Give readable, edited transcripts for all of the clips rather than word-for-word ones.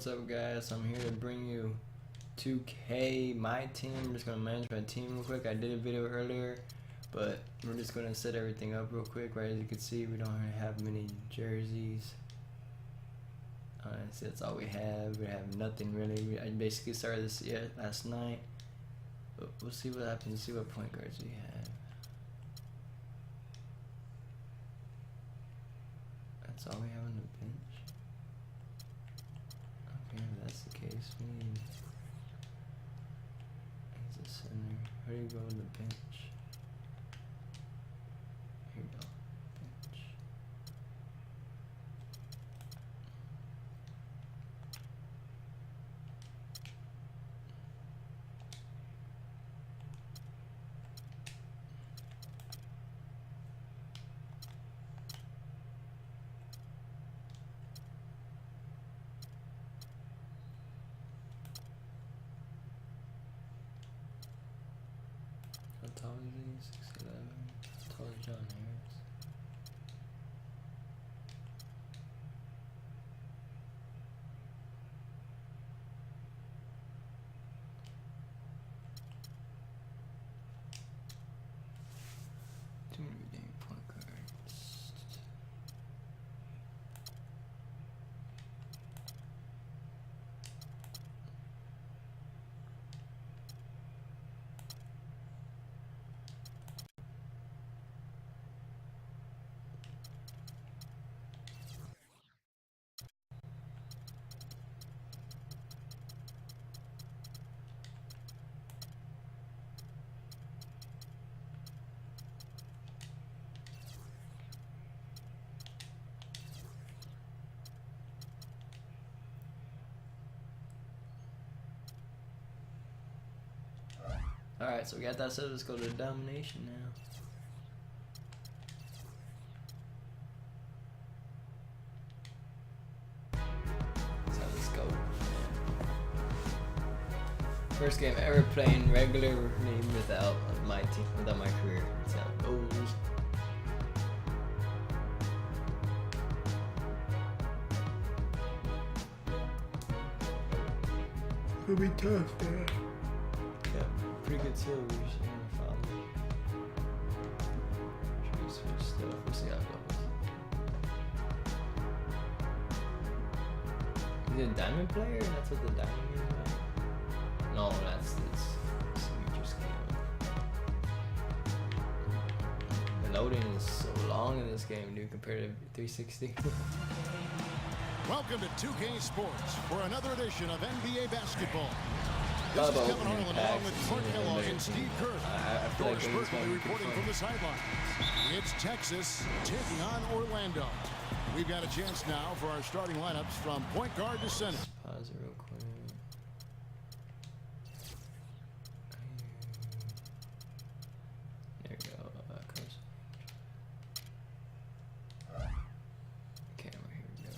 what's up guys? I'm here to bring you 2K, my team. I'm just gonna manage my team real quick. I did a video earlier, but we're just gonna set everything up real quick. Right, as you can see, we don't really have many jerseys. So that's all we have. We have nothing really. I basically started this last night, but we'll see what happens. See what point guards we have. That's all we have on the bench. Okay, if that's the case, we need he's a center. How do you go on the bench? Here we go. Bench. How tall is he? 6'11". How tall is John Harris? Too many dang point guards. Alright, so we got that set. Let's go to Domination now. So let's go. First game ever playing regularly without my team, without my career. That's how it goes. It'll be tough, man. Yeah, pretty good too. We should follow. Should we switch stuff? We'll see how it goes. Is it a diamond player? That's what the diamond is, right? No, that's this. We just came up. The loading is so long in this game, dude, compared to 360. Welcome to 2K Sports for another edition of NBA basketball. This is Kevin Harlan along with Clark Kellogg and Steve Kerr. Doris Berkeley reporting from the sideline. It's Texas taking on Orlando. We've got a chance now for our starting lineups from point guard to center. Pause it real quick. There we go. Coach. Camera, here we go.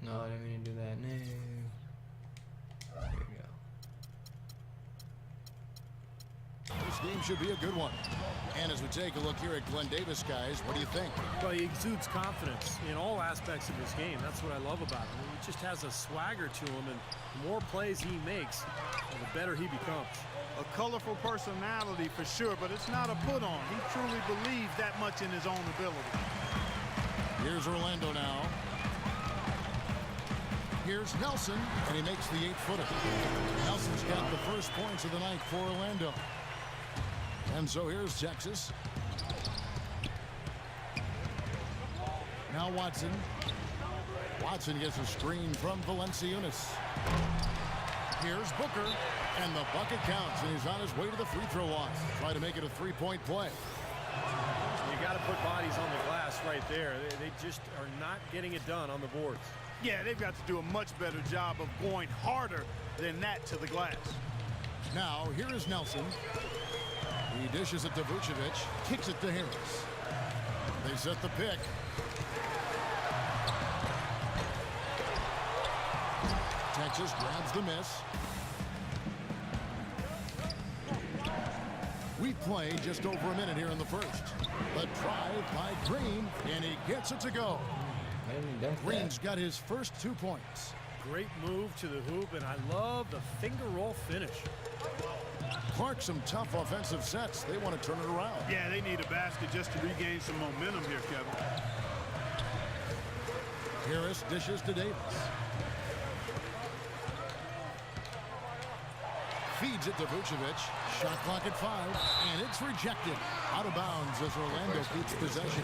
No, I didn't mean to do that. No. There we go. This game should be a good one. And as we take a look here at Glenn Davis, guys, what do you think? Well, he exudes confidence in all aspects of his game. That's what I love about him. He just has a swagger to him, and the more plays he makes, the better he becomes. A colorful personality for sure, but it's not a put-on. He truly believes that much in his own ability. Here's Orlando now. Here's Nelson, and he makes the 8-footer. Nelson's got the first points of the night for Orlando. And so here's Texas. Now Watson. Watson gets a screen from Valanciunas. Here's Booker, and the bucket counts, and he's on his way to the free throw line. Try to make it a three-point play. You got to put bodies on the glass right there. They just are not getting it done on the boards. Yeah, they've got to do a much better job of going harder than that to the glass. Now, here is Nelson. He dishes it to Vucevic, kicks it to Harris. They set the pick. Texas grabs the miss. We play just over a minute here in the first. The drive by Green, and he gets it to go. Green's got his first 2 points. Great move to the hoop, and I love the finger roll finish. Clark, some tough offensive sets. They want to turn it around. Yeah, they need a basket just to regain some momentum here, Kevin. Harris dishes to Davis. Feeds it to Vucevic. Shot clock at 5, and it's rejected. Out of bounds as Orlando keeps possession.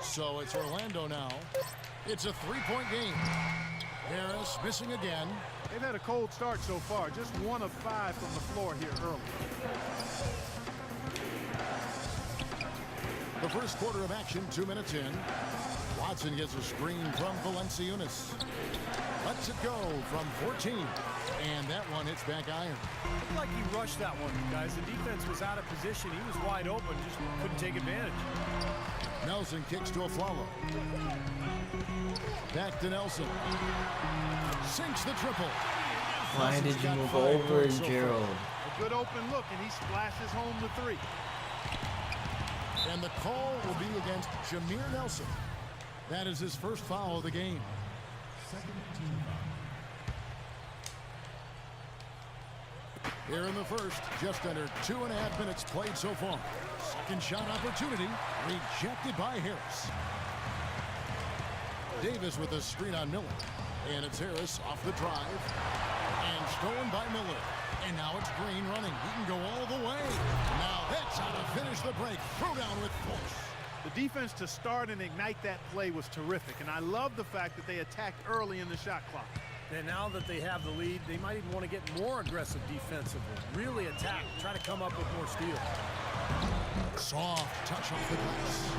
So it's Orlando now. It's a 3-point game. Harris missing again. They've had a cold start so far. Just 1 of 5 from the floor here early. The first quarter of action, 2 minutes in. Watson gets a screen from Valanciunas. Lets it go from 14. And that one hits back iron. Looked like he rushed that one, guys. The defense was out of position. He was wide open, just couldn't take advantage. Nelson kicks to aFUllMeTal. Back to Nelson. Sinks the triple. Why did you move over, Gerald? A good open look, and he splashes home the 3. And the call will be against Jameer Nelson. That is his first foul of the game. Here in the first, just under 2.5 minutes played so far. Second shot opportunity, rejected by Harris. Davis with a screen on Miller. And it's Harris off the drive. And stolen by Miller. And now it's Green running. He can go all the way. Now that's how to finish the break. Throw down with force. The defense to start and ignite that play was terrific. And I love the fact that they attacked early in the shot clock. And now that they have the lead, they might even want to get more aggressive defensively. Really attack, try to come up with more steals. Soft touch off the glass.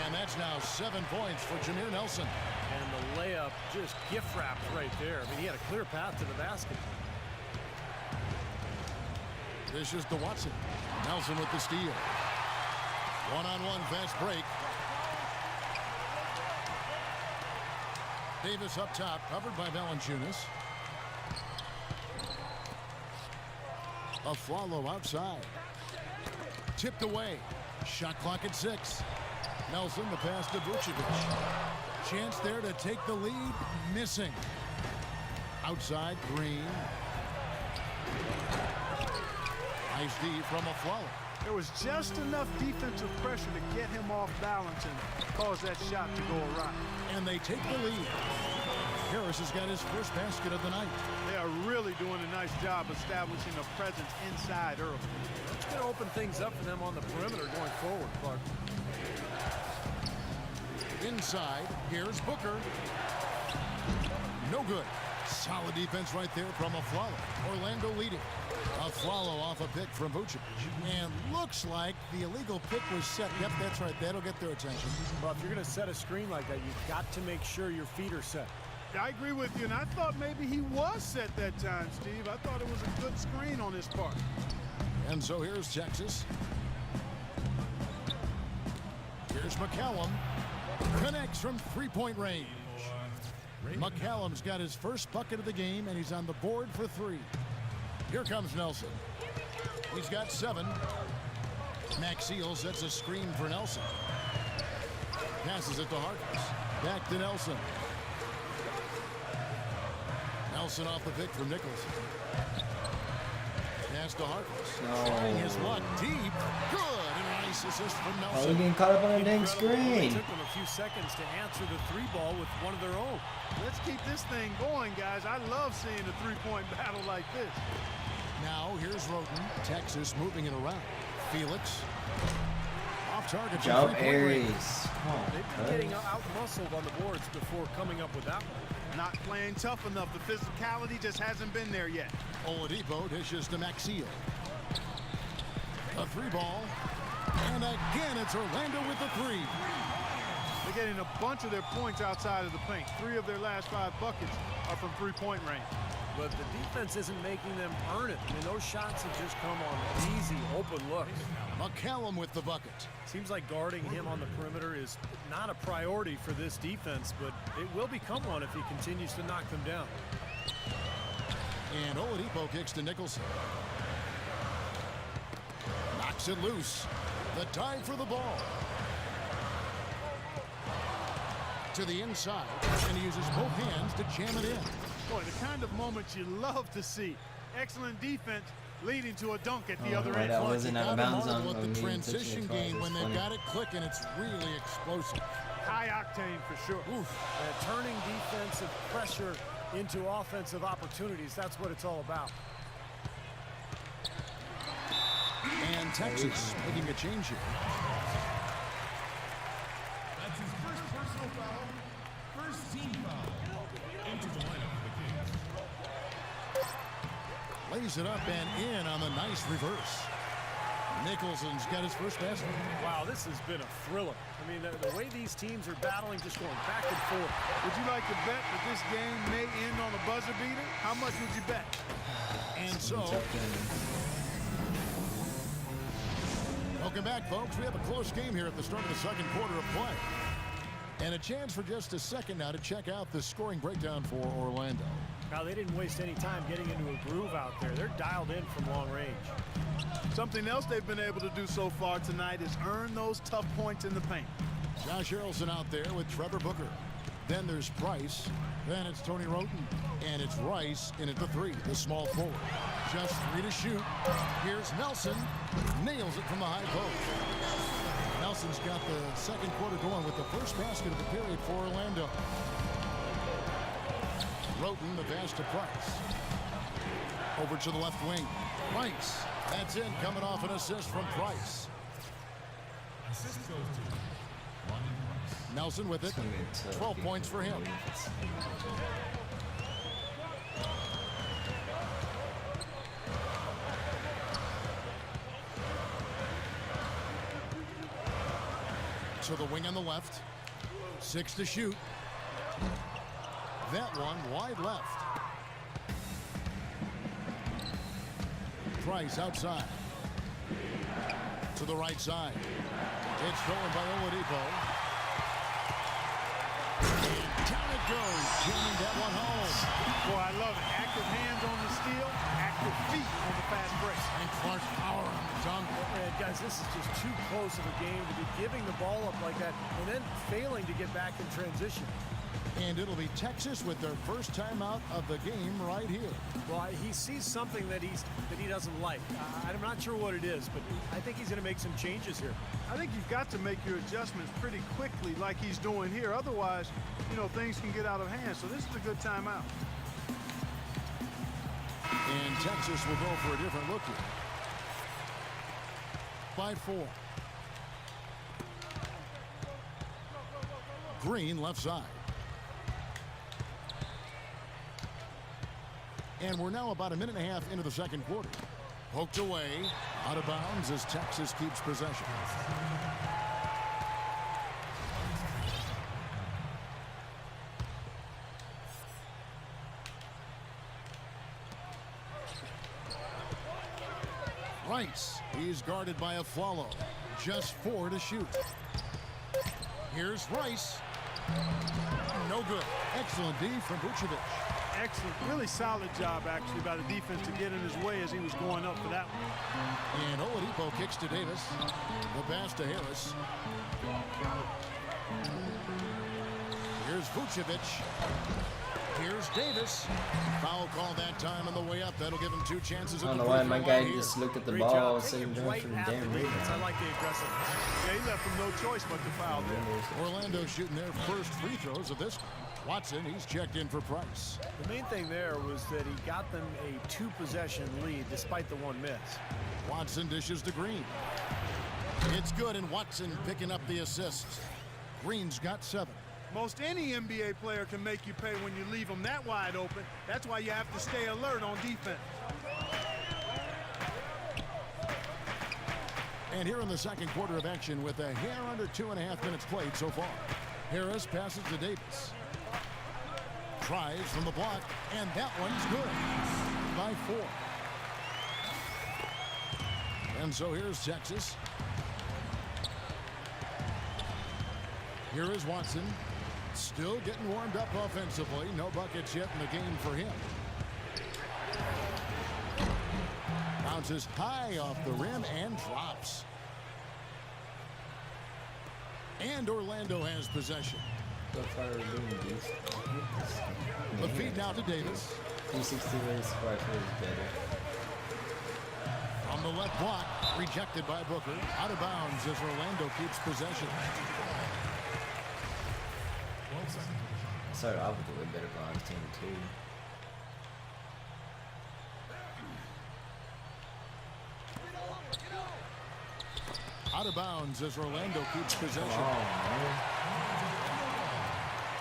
And that's now 7 points for Jameer Nelson. And the layup just gift wrapped right there. I mean, he had a clear path to the basket. This is to Watson. Nelson with the steal. One-on-one fast break. Davis up top, covered by Valanciunas. aFUllMeTal outside. Tipped away. Shot clock at 6. Nelson, the pass to Vucevic. Chance there to take the lead. Missing. Outside, Green. Nice D from aFUllMeTal. There was just enough defensive pressure to get him off balance and cause that shot to go awry. And they take the lead. Harris has got his first basket of the night. They are really doing a nice job establishing a presence inside early. It's going to open things up for them on the perimeter going forward, Clark. Inside, here's Booker. No good. Solid defense right there from aFUllMeTal. Orlando leading. aFUllMeTal off a pick from Vucevic. And looks like the illegal pick was set. Yep, that's right. That'll get their attention. Well, if you're going to set a screen like that, you've got to make sure your feet are set. I agree with you, and I thought maybe he was set that time, Steve. I thought it was a good screen on his part. And so here's Texas. Here's McCallum. Connects from 3-point range. McCallum's got his first bucket of the game, and he's on the board for 3. Here comes Nelson. He's got 7. Maxfield sets a screen for Nelson. Passes it to Harkless. Back to Nelson. Nelson off the pick from Nicholson. Pass to Harkless. Trying his luck deep. Good. And a nice assist from Oh, Nelson. we're getting caught up on a dang It screen. took them a few seconds to answer the 3-ball with one of their own. Let's keep this thing going, guys. I love seeing a 3-point battle like this. Now here's Roden. Texas moving it around. Felix. Off target. from Jump 3-point range. Aries. They've been getting out-muscled on the boards before coming up with that one. Not playing tough enough. The physicality just hasn't been there yet. Oladipo dishes to Maxfield. A 3-ball. And again, it's Orlando with the 3. They're getting a bunch of their points outside of the paint. 3 of their last 5 buckets are from 3-point range. but the defense isn't making them earn it. I mean, those shots have just come on easy, open looks. McCallum with the bucket. Seems like guarding him on the perimeter is not a priority for this defense, but it will become one if he continues to knock them down. And Oladipo kicks to Nicholson. Knocks it loose. The tie for the ball. To the inside, and he uses both hands to jam it in. Boy, the kind of moments you love to see. Excellent defense leading to a dunk at the other end. That wasn't out of bounds on with the transition game when they've got it clicking. It's really explosive. High octane for sure. Turning defensive pressure into offensive opportunities. That's what it's all about. And Texas making a change here. That's his first personal foul, first team foul. Into the lineup for the Kings. Lays it up and in on the nice reverse. Nicholson's got his first basket. Wow, this has been a thriller. I mean, the way these teams are battling, just going back and forth. Would you like to bet that this game may end on a buzzer beater? How much would you bet? And so, welcome back, folks. We have a close game here at the start of the second quarter of play. And a chance for just a second now to check out the scoring breakdown for Orlando. Now, they didn't waste any time getting into a groove out there. They're dialed in from long range. Something else they've been able to do so far tonight is earn those tough points in the paint. Josh Harrelson out there with Trevor Booker. Then there's Price. Then it's Tony Roten. And it's Rice in at the three, the small forward. Just 3 to shoot. Here's Nelson. Nails it from the high post. Nelson's got the second quarter going with the first basket of the period for Orlando. Roten, the pass to Price. Over to the left wing. Price. That's in, coming off an assist from Price. Assist goes to Lonnie Price. Nelson with it. 12 points for him. To the wing on the left. 6 to shoot. That one wide left. Price outside. To the right side. It's stolen by Oladipo. And down it goes. Jamming that one home. Boy, I love it. Active hands on the steal, active feet on the fast break. And Clark's power on the dunk. Guys, this is just too close of a game to be giving the ball up like that and then failing to get back in transition. And it'll be Texas with their first timeout of the game right here. Well, he sees something that he doesn't like. I'm not sure what it is, but I think he's going to make some changes here. I think you've got to make your adjustments pretty quickly like he's doing here. Otherwise, you know, things can get out of hand. So this is a good timeout. And Texas will go for a different look here. By 4. Green left side. And we're now about a minute and a half into the second quarter. Poked away, out of bounds as Texas keeps possession. Rice, he's guarded by aFUllMeTal. Just 4 to shoot. Here's Rice. No good. Excellent D from Vucevic. Excellent, really solid job actually by the defense to get in his way as he was going up for that one. And Oladipo kicks to Davis. The pass to Harris. Here's Vucevic. Here's Davis. Foul call that time on the way up. That'll give him 2 chances. I don't know why my guy just looked at the ball, same right for the at damn the rebound. defense. I like the aggressiveness. Yeah, he left him no choice but to foul there. Orlando shooting their first free throws of this. Watson, he's checked in for Price. The main thing there was that he got them a 2-possession lead despite the 1 miss. Watson dishes to Green. It's good, and Watson picking up the assist. Green's got 7. Most any NBA player can make you pay when you leave them that wide open. That's why you have to stay alert on defense. And here in the second quarter of action with a hair under 2.5 minutes played so far. Harris passes to Davis. tries from the block, and that one's good. By 4. And so here's Texas. Here is Watson. Still getting warmed up offensively. No buckets yet in the game for him. Bounces high off the rim and drops. And Orlando has possession. So far, we're doing decent. The feed now to Davis. 360 minutes squad is better. On the left block, rejected by Booker. Out of bounds as Orlando keeps possession. I started off with a way better Bronze team, too. Out of bounds as Orlando keeps possession. Oh, man.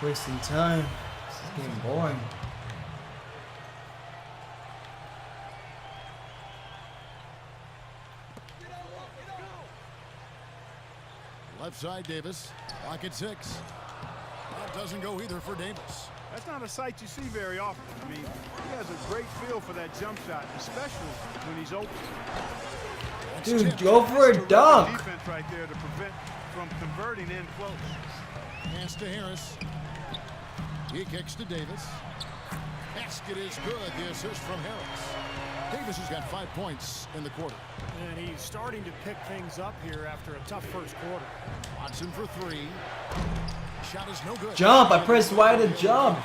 Wasting time. This is getting boring. Left side, Davis. Lock at 6. That doesn't go either for Davis. That's not a sight you see very often. I mean, he has a great feel for that jump shot, especially when he's open. Dude, go for a dunk. Defense right there to prevent from converting in close. Pass to Harris. He kicks to Davis. Basket is good. The assist from Harris. Davis has got 5 points in the quarter. And he's starting to pick things up here after a tough first quarter. Watson for 3. Shot is no good. Jump! I pressed Y to jump.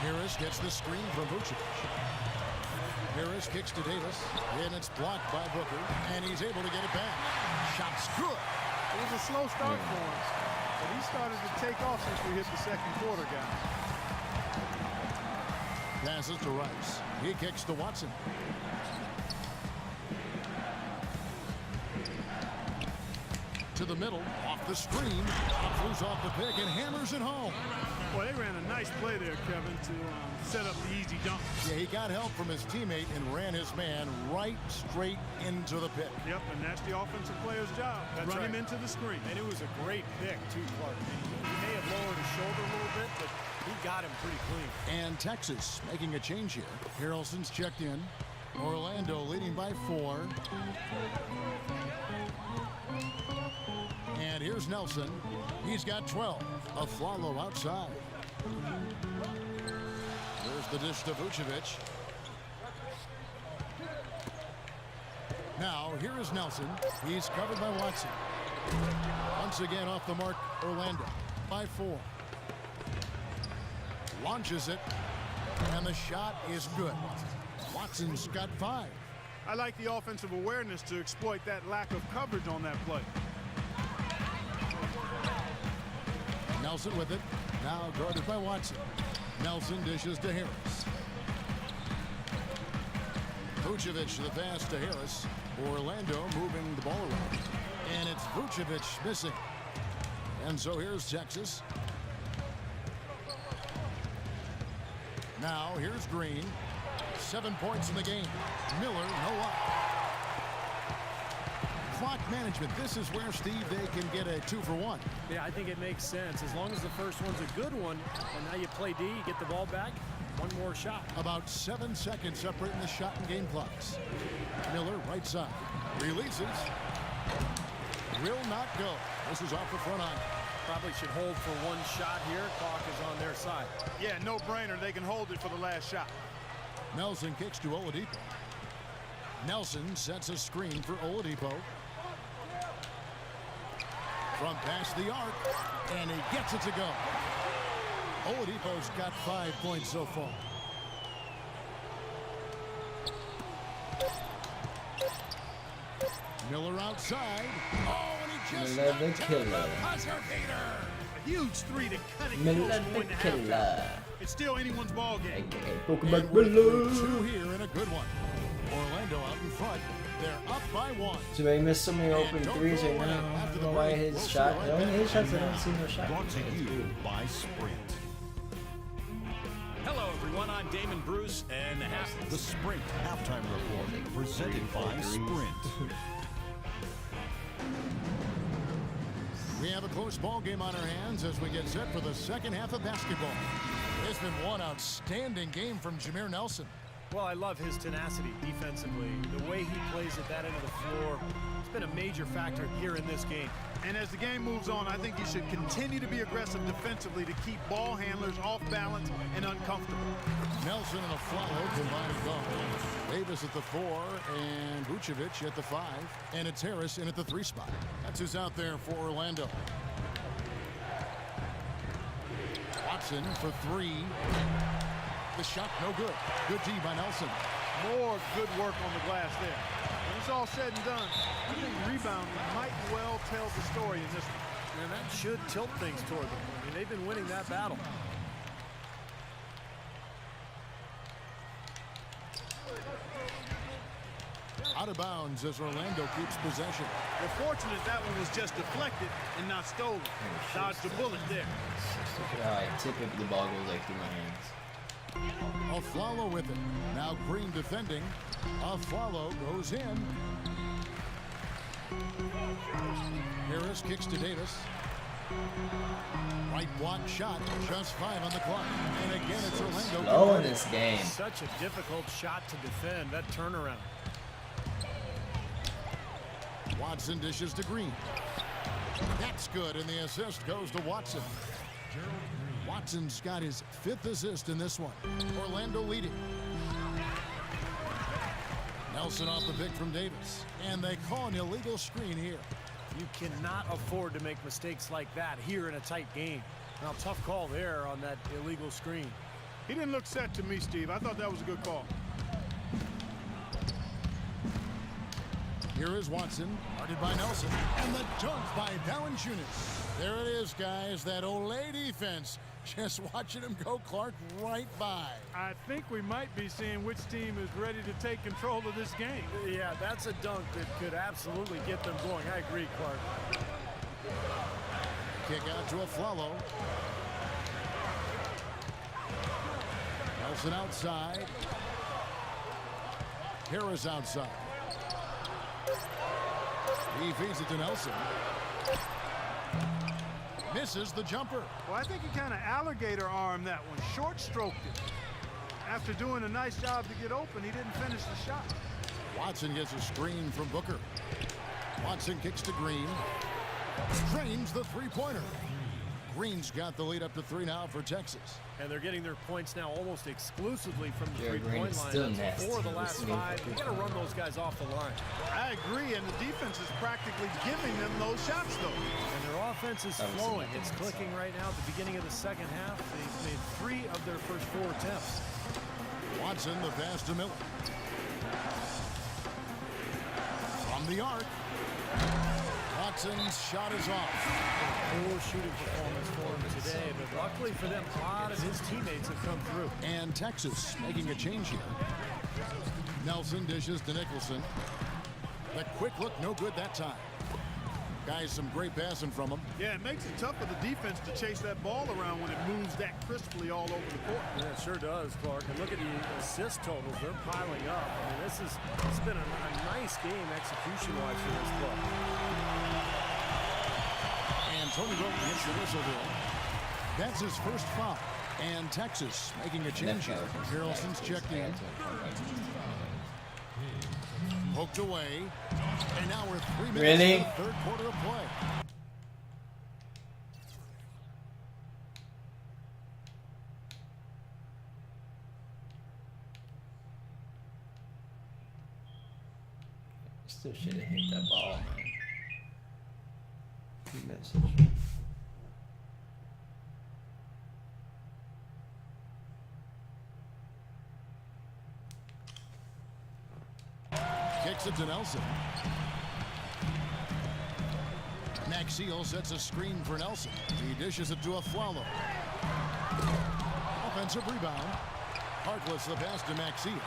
Harris gets the screen from Vucevic. Harris kicks to Davis, and it's blocked by Booker, and he's able to get it back. Shot's good. It was a slow start for him, but he started to take off since we hit the second quarter, guys. Passes to Rice. He kicks to Watson. To the middle, off the screen, flew off the pick and hammers it home. Well, they ran a nice play there, Kevin, to set up the easy dunk. Yeah, he got help from his teammate and ran his man right straight into the pick. Yep, and that's the offensive player's job. Run him into the screen. And it was a great pick, too, Clark. He may have lowered his shoulder a little bit, but he got him pretty clean. And Texas making a change here. Harrelson's checked in. Orlando leading by 4. And here's Nelson. He's got 12. A follow outside. There's the dish to Vucevic. Now, here is Nelson. He's covered by Watson. Once again off the mark, Orlando by 4. Launches it, and the shot is good. Watson's got 5. I like the offensive awareness to exploit that lack of coverage on that play. Nelson with it. Now guarded by Watson. Nelson dishes to Harris. Vucevic the pass to Harris. Orlando moving the ball around. And it's Vucevic missing. And so here's Texas. Now here's Green. 7 points in the game. Miller, no luck. Clock management. This is where, Steve, they can get a 2-for-1. Yeah, I think it makes sense. As long as the first one's a good one, and now you play D, you get the ball back, one more shot. About 7 seconds separating the shot and game clocks. Miller, right side. Releases. Will not go. This is off the front line. Probably should hold for one shot here. Clock is on their side. Yeah, no brainer. They can hold it for the last shot. Nelson kicks to Oladipo. Nelson sets a screen for Oladipo. From past the arc, and he gets it to go. Oladipo's got 5 points so far. Miller outside. Oh, and he just Miller the knocked out killer. the buzzer beater. A huge 3 to cut it Miller close the going to killer. halftime. It's still anyone's ball game. AKA And Pokemon we're Miller. 2 here in a good one. Orlando out in front. They're up by 1. So he missed so many open And don't threes go right away. now. I After don't the know why break, his we'll shot. see The right only back. his shots I don't see no shot. Brought to It's you good. by Sprint. Hello, everyone. I'm Damon Bruce, and The Sprint halftime report presented by Sprint. We have a close ball game on our hands as we get set for the second half of basketball. It's been one outstanding game from Jameer Nelson. Well, I love his tenacity defensively. The way he plays at that end of the floor, it's been a major factor here in this game. And as the game moves on, I think he should continue to be aggressive defensively to keep ball handlers off balance and uncomfortable. Nelson and aFUllMeTal combining guard. Davis at the 4 and Vucevic at the 5. And it's Harris in at the 3 spot. That's who's out there for Orlando. Watson for 3. The shot no good. Good D by Nelson. More good work on the glass there. When it's all said and done, I think rebounding might well tell the story in this one. And that should tilt things toward them. I mean, they've been winning that battle. Out of bounds as Orlando keeps possession. They're fortunate that one was just deflected and not stolen. Dodged a bullet there. Look at how I tip it, but the ball goes like through my hands. aFUllMeTal with it. Now Green defending. aFUllMeTal goes in. Harris kicks to Davis. Right block shot. Just 5 on the clock. And again, it's Orlando. Slow in this game. Such a difficult shot to defend. That turnaround. Watson dishes to Green. That's good, and the assist goes to Watson. Watson's got his 5th assist in this one. Orlando leading. Nelson off the pick from Davis. And they call an illegal screen here. You cannot afford to make mistakes like that here in a tight game. Now, tough call there on that illegal screen. He didn't look set to me, Steve. I thought that was a good call. Here is Watson, guarded by Nelson, and the dunk by Valanciunas. There it is, guys, that Olay defense. Just watching him go, Clark, right by. I think we might be seeing which team is ready to take control of this game. Yeah, that's a dunk that could absolutely get them going. I agree, Clark. Kick out to aFUllMeTal. Nelson outside. Harris outside. He feeds it to Nelson. Misses the jumper. Well, I think he kind of alligator armed that one. Short stroked it. After doing a nice job to get open, he didn't finish the shot. Watson gets a screen from Booker. Watson kicks to Green. Drains the three-pointer. Green's got the lead up to 3 now for Texas. And they're getting their points now almost exclusively from the Green three-point is line. still That's 4 of the last nasty. 5. You got to run those guys off the line. I agree, and the defense is practically giving them those shots, though. And their offense is That was flowing. something It's inside. clicking right now at the beginning of the second half. They've made 3 of their first 4 attempts. Watson, the pass to Miller. From the arc. Watson's shot is off. Poor shooting performance for him today, but luckily for them, a lot of his teammates have come through. And Texas making a change here. Nelson dishes to Nicholson. The quick look, no good that time. Guys, some great passing from him. Yeah, it makes it tough for the defense to chase that ball around when it moves that crisply all over the court. Yeah, it sure does, Clark. And look at the assist totals. They're piling up. I mean, it's been a nice game execution-wise for this club. And Tony Roten gets the whistle here. That's his first foul. And Texas making a change here. Harrelson's checked in. Poked away. And now we're 3 minutes Really? into the third quarter of play. Still should have hit that ball, man. He missed it. Kicks it to Nelson. Maxiel sets a screen for Nelson. He dishes it to aFUllMeTal. Offensive rebound. Harkless the pass to Maxiel.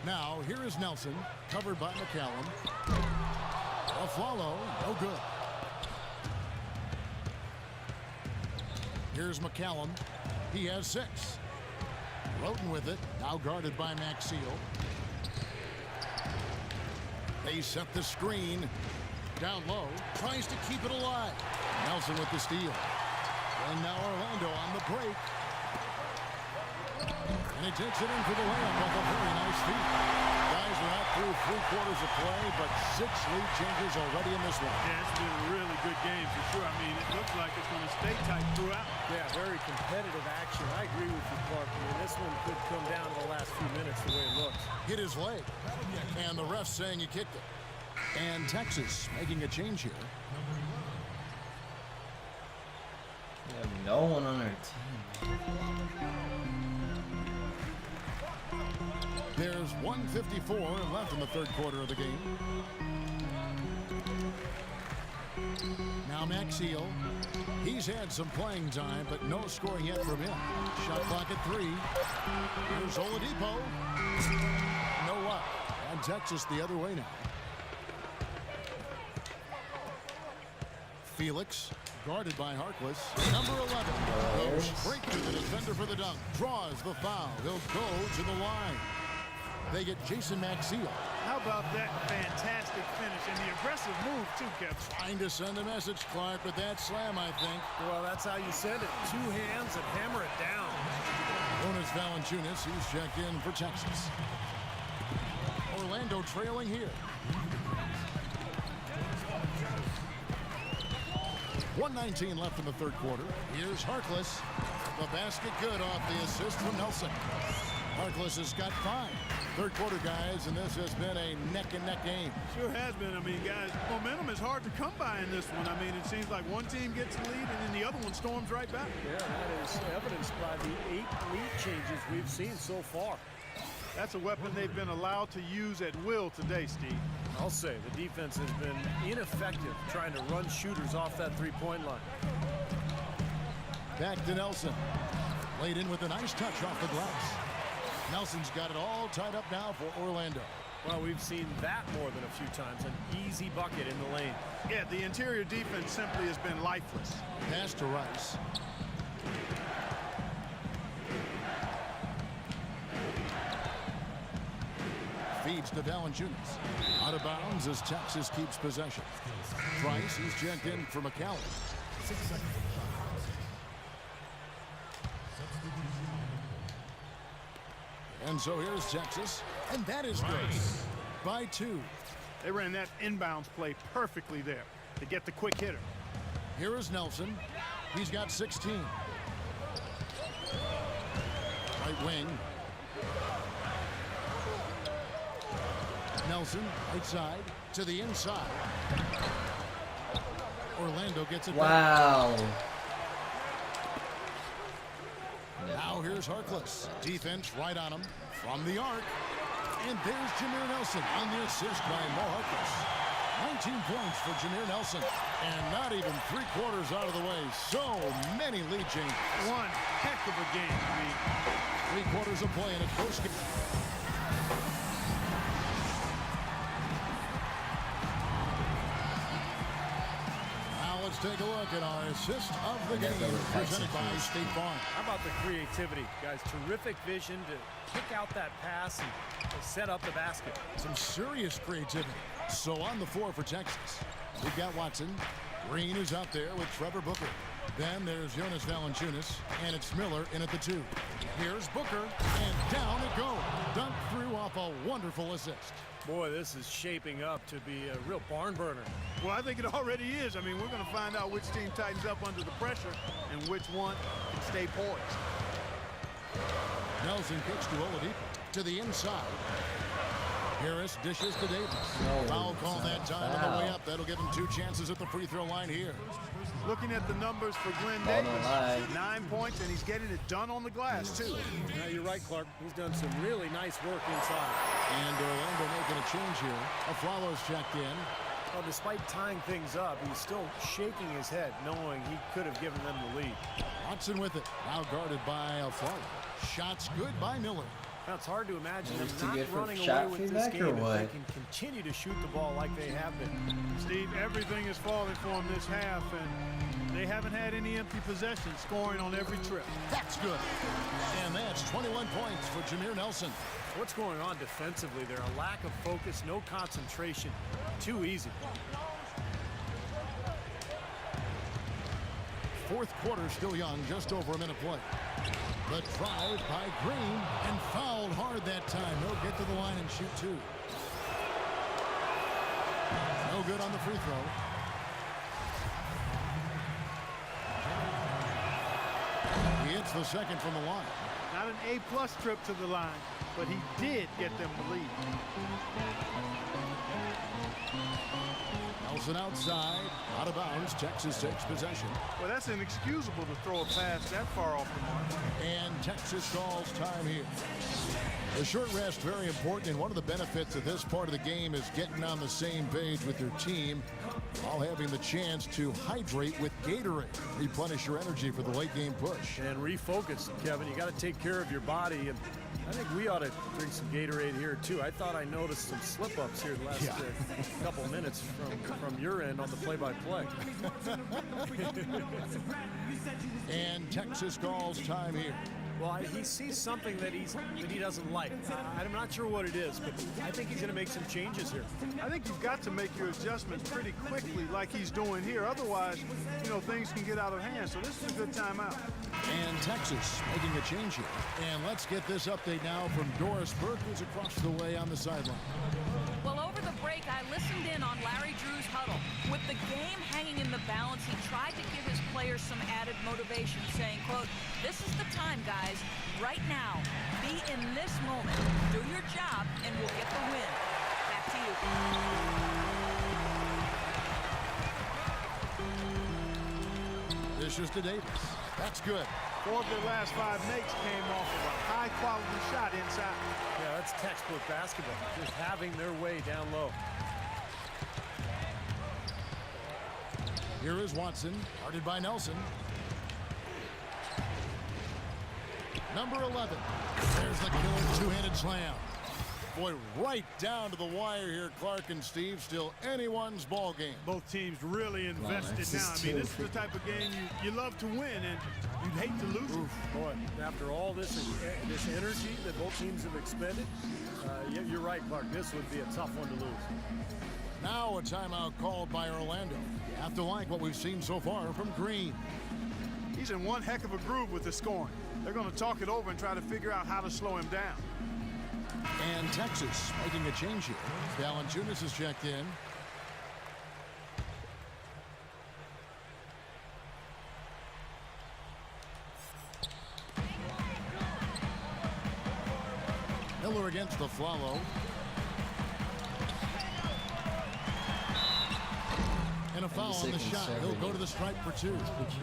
Now here is Nelson, covered by McCallum. aFUllMeTal, no good. Here's McCallum. He has 6. Roten with it, now guarded by Maxiel. They set the screen. Down low. Tries to keep it alive. Nelson with the steal. And now Orlando on the break. And he takes it in for the layup with a very nice feat. Guys, we're not through 3 quarters of play, but 6 lead changes already in this one. Yeah, it's been a really good game for sure. I mean, it looks like it's going to stay tight throughout. Yeah, very competitive action. I agree with you, Clark. I mean, this one could come down to the last few minutes the way it looks. Hit his leg. And the ref saying he kicked it. And Texas making a change here. We have no one on our team. There's 1:54 left in the 3rd quarter of the game. Now Maxiel. He's had some playing time, but no scoring yet from him. Shot clock at 3. Here's Oladipo. No luck. And Texas the other way now. Felix. Guarded by Harkless. Number 11. Goes straight to the defender for the dunk. Draws the foul. He'll go to the line. They get Jason Maxiel. How about that fantastic finish and the aggressive move, too, Kevin? Trying to send a message, Clark, but that slam, I think. Well, that's how you send it. 2 hands and hammer it down. Jonas Valanciunas, he's checked in for Texas. Orlando trailing here. 1:19 left in the 3rd quarter. Here's Harkless. The basket good off the assist from Nelson. Harkless has got 5. 3rd quarter, guys, and this has been a neck-and-neck game. Sure has been. I mean, guys, momentum is hard to come by in this one. I mean, it seems like one team gets the lead and then the other one storms right back. Yeah, that is evidenced by the 8 lead changes we've seen so far. That's a weapon they've been allowed to use at will today, Steve. I'll say the defense has been ineffective trying to run shooters off that 3-point line. Back to Nelson. Laid in with a nice touch off the glass. Nelson's got it all tied up now for Orlando. Well, we've seen that more than a few times. An easy bucket in the lane. Yeah, the interior defense simply has been lifeless. Pass to Rice. Feeds to Valanciunas. Out of bounds as Texas keeps possession. Price, he's checked in for McCallum. 6 seconds. And so here's Texas. And that is good. By 2. They ran that inbounds play perfectly there to get the quick hitter. Here is Nelson. He's got 16. Right wing. Nelson, right side, to the inside. Orlando gets it back. Wow. Now here's Harkless. Defense right on him from the arc. And there's Jameer Nelson on the assist by Mo Harkless. 19 points for Jameer Nelson. And not even 3 quarters out of the way. So many lead changes. One heck of a game, I mean. 3 quarters of play in a close game. Let's take a look at our assist of the game presented by State Farm. How about the creativity, guys? Terrific vision to kick out that pass and set up the basket. Some serious creativity. So on the floor for Texas, we've got Watson. Green is out there with Trevor Booker. Then there's Jonas Valanciunas, and it's Miller in at the 2. Here's Booker, and down it goes. Dunked through off a wonderful assist. Boy, this is shaping up to be a real barn burner. Well, I think it already is. I mean, we're going to find out which team tightens up under the pressure and which one can stay poised. Nelson kicks to Oladipo to the inside. Harris dishes to Davis. Foul call that time on the way up. That'll give him 2 chances at the free throw line here. Looking at the numbers for Glenn Davis, 9 points, and he's getting it done on the glass, too. Now, you're right, Clark. He's done some really nice work inside. And Orlando making a change here. Aflalo's checked in. Well, despite tying things up, he's still shaking his head, knowing he could have given them the lead. Watson with it. Now guarded by Aflalo. Shots good by Miller. Now, it's hard to imagine them to not get running shot away with this feedback game or if what? they can continue to shoot the ball like they have been. Steve, everything is falling for them this half, and they haven't had any empty possessions, scoring on every trip. That's good. And that's 21 points for Jameer Nelson. What's going on defensively there? A lack of focus, no concentration. Too easy. Fourth quarter still young, just over a minute play. The drive by Green, and fouled hard that time. He'll get to the line and shoot two. No good on the free throw. He hits the second from the line. Not an A-plus trip to the line, but he did get them the lead. Nelson outside, out of bounds. Texas takes possession. Well, that's inexcusable to throw a pass that far off the mark. And Texas calls time here. The short rest, very important, and one of the benefits of this part of the game is getting on the same page with your team while having the chance to hydrate with Gatorade. Replenish your energy for the late game push. And refocus, Kevin. You got to take care of your body, and I think we ought to drink some Gatorade here too. I thought I noticed some slip-ups here the last couple minutes from your end on the play-by-play. And Texas calls time here. Well, he sees something that he doesn't like. I'm not sure what it is, but I think he's going to make some changes here. I think you've got to make your adjustments pretty quickly like he's doing here. Otherwise, things can get out of hand. So this is a good timeout. And Texas making a change here. And let's get this update now from Doris Burke, who's across the way on the sideline. Well, over the break, I listened in on Larry Drew's huddle. With the game hanging in the balance, he tried to give his players some added motivation, saying, quote, "This is the time, guys. Right now. Be in this moment. Do your job, and we'll get the win." Back to you. Dishes to Davis. That's good. 4 of their last 5 makes came off of a high-quality shot inside. Yeah, that's textbook basketball. Just having their way down low. Here is Watson, guarded by Nelson. Number 11. There's the killer two-handed slam. Boy, right down to the wire here, Clark and Steve. Still anyone's ball game. Both teams really invested now. I mean, this is the type of game you love to win, and you'd hate to lose it. Boy, after all this energy that both teams have expended, you're right, Clark. This would be a tough one to lose. Now a timeout called by Orlando. You have to like what we've seen so far from Green. He's in one heck of a groove with the scoring. They're going to talk it over and try to figure out how to slow him down. And Texas making a change here. Valanciunas is checked in. Miller against the Flalo. And a foul on the shot. He'll go to the stripe for 2.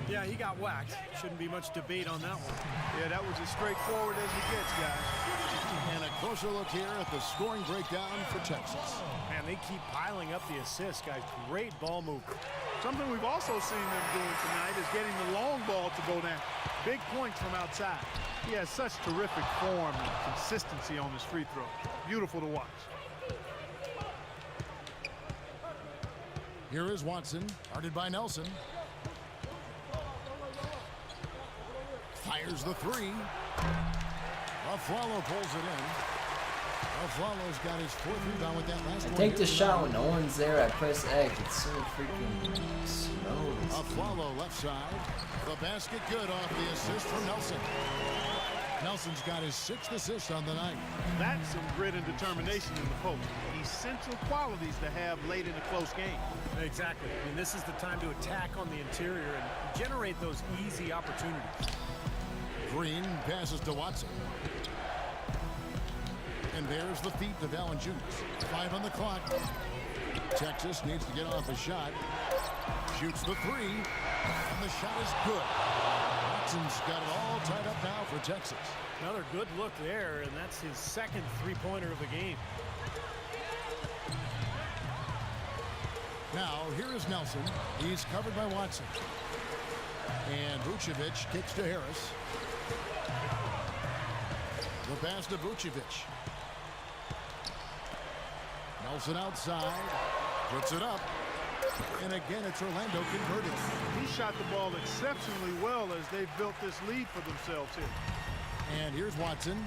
Yeah, he got whacked. Shouldn't be much debate on that one. Yeah, that was as straightforward as it gets, guys. And a closer look here at the scoring breakdown for Texas. Man, they keep piling up the assists, guys. Great ball movement. Something we've also seen them doing tonight is getting the long ball to go down. Big points from outside. He has such terrific form and consistency on his free throw. Beautiful to watch. Here is Watson, guarded by Nelson. Fires the 3. Flalo pulls it in. Flalo's got his 4th rebound with that last one. Take the shot when no one's there. I press X. It's so freaking slow. Flalo left side. The basket good off the assist from Nelson. Nelson's got his 6th assist on the night. That's some grit and determination in the post. Essential qualities to have late in a close game. Exactly. I mean, this is the time to attack on the interior and generate those easy opportunities. Green passes to Watson. And there's the feet to Valanciunas. 5 on the clock. Texas needs to get off a shot. Shoots the 3. And the shot is good. Watson's got it all tied up now for Texas. Another good look there, and that's his 2nd three-pointer of the game. Now, here is Nelson. He's covered by Watson. And Vucevic kicks to Harris. The pass to Vucevic. Nelson outside. Puts it up. And again, it's Orlando converted. He shot the ball exceptionally well as they've built this lead for themselves here. And here's Watson.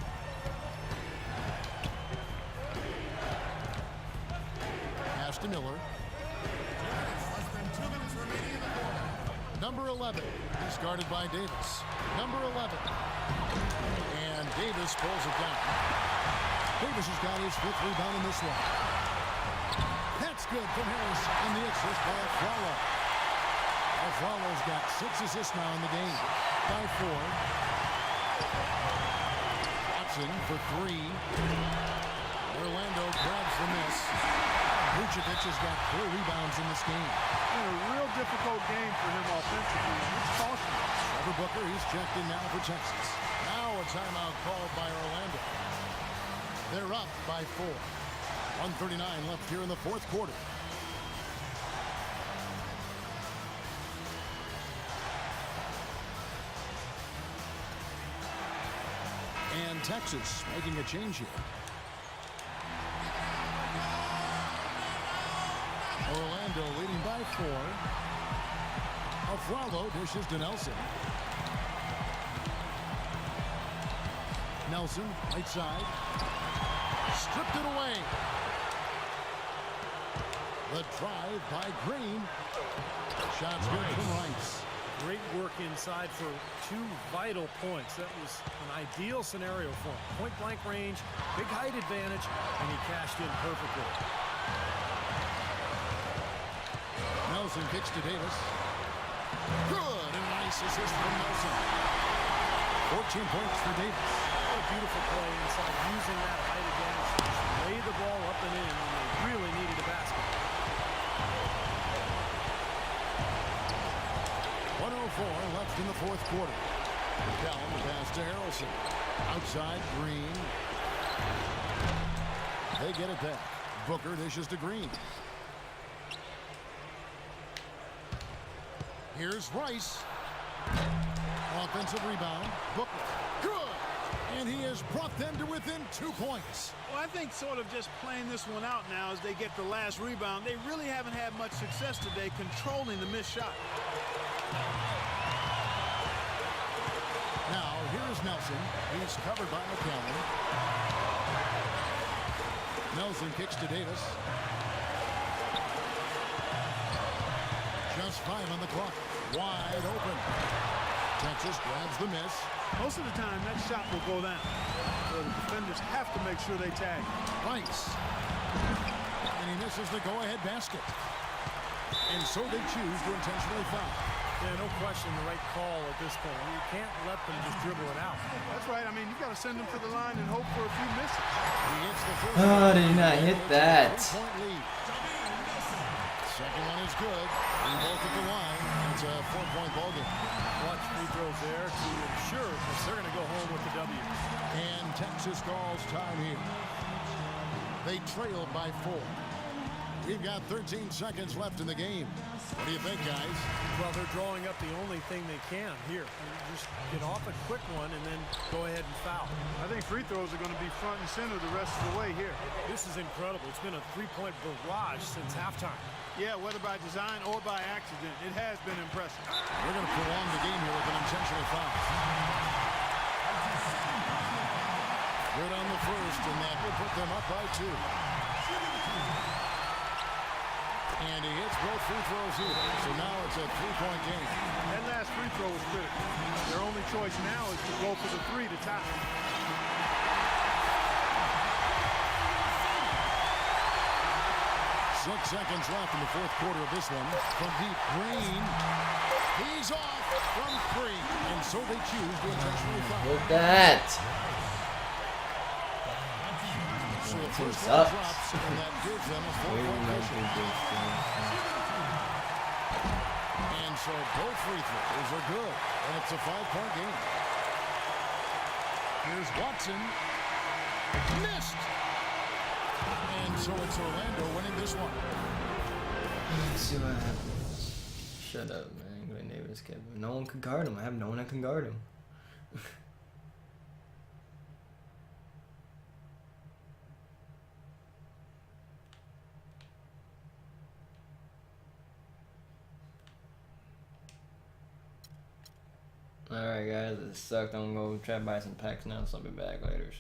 to Miller. Less than 2 minutes remaining in the quarter. Number 11 is guarded by Davis. Number 11. And Davis pulls it down. Davis has got his 5th rebound in this one. That's good from Harris. And the assist by aFULL. aFULL's got 6 assists now in the game. By 4. Watson for 3. Orlando grabs the miss. Vucevic has got 4 rebounds in this game. A real difficult game for him offensively. It's caution. Trevor Booker, he's checked in now for Texas. Now a timeout called by Orlando. They're up by 4. 1:39 left here in the 4th quarter. And Texas making a change here. Orlando leading by 4. aFULL dishes to Nelson. Nelson, right side. Stripped it away. The drive by Green. Shots good from Rice. Great work inside for 2 vital points. That was an ideal scenario for him. Point-blank range, big height advantage, and he cashed in perfectly. Nelson kicks to Davis. Good, and nice assist from Nelson. 14 points for Davis. What a beautiful play inside, using that height advantage to just lay the ball up and in when they really needed a basket. 1:04 left in the 4th quarter. Down the pass to Harrelson. Outside, Green. They get it back. Booker dishes to Green. Here's Rice. Offensive rebound. Booker. Good. And he has brought them to within 2 points. Well, I think sort of just playing this one out now as they get the last rebound. They really haven't had much success today controlling the missed shot. Now, here's Nelson. He's covered by McCallum. Nelson kicks to Davis. Just 5 on the clock. Wide open. Texas grabs the miss. Most of the time, that shot will go down. So the defenders have to make sure they tag. Rice. And he misses the go-ahead basket. And so they choose to intentionally foul. Yeah, no question, the right call at this point. You can't let them just dribble it out. That's right. I mean, you've got to send them to the line and hope for a few misses. He hits the first Oh, one. did he not hit that? 1-point lead. Second one is good. We both at the line. It's a 4-point ball game. Watch free throws there to ensure that they're going to go home with the W. And Texas calls time here. They trailed by 4. We've got 13 seconds left in the game. What do you think, guys? Well, they're drawing up the only thing they can here. Just get off a quick one and then go ahead and foul. I think free throws are going to be front and center the rest of the way here. This is incredible. It's been a 3-point barrage since halftime. Yeah, whether by design or by accident, it has been impressive. We're going to prolong the game here with an intentional foul. Good on the first, and that will put them up by 2. And he hits both free throws here. So now it's a 3-point game. That last free throw was critical. Their only choice now is to go for the 3 to tie. 6 seconds left in the 4th quarter of this one. From deep, Green. He's off from 3. And so they choose to intentionally foul. Look at that. So the first one Sucks. drops, and that gives them a 4-point cushion. And so both free throws are good. And it's a 5-point game. Here's Watson. Missed. And so it's Orlando winning this one. Let's see what happens. Shut up, man. Glenn Davis, Kevin. No one can guard him. I have no one that can guard him. Alright guys, it sucked. I'm gonna go try to buy some packs now, so I'll be back later.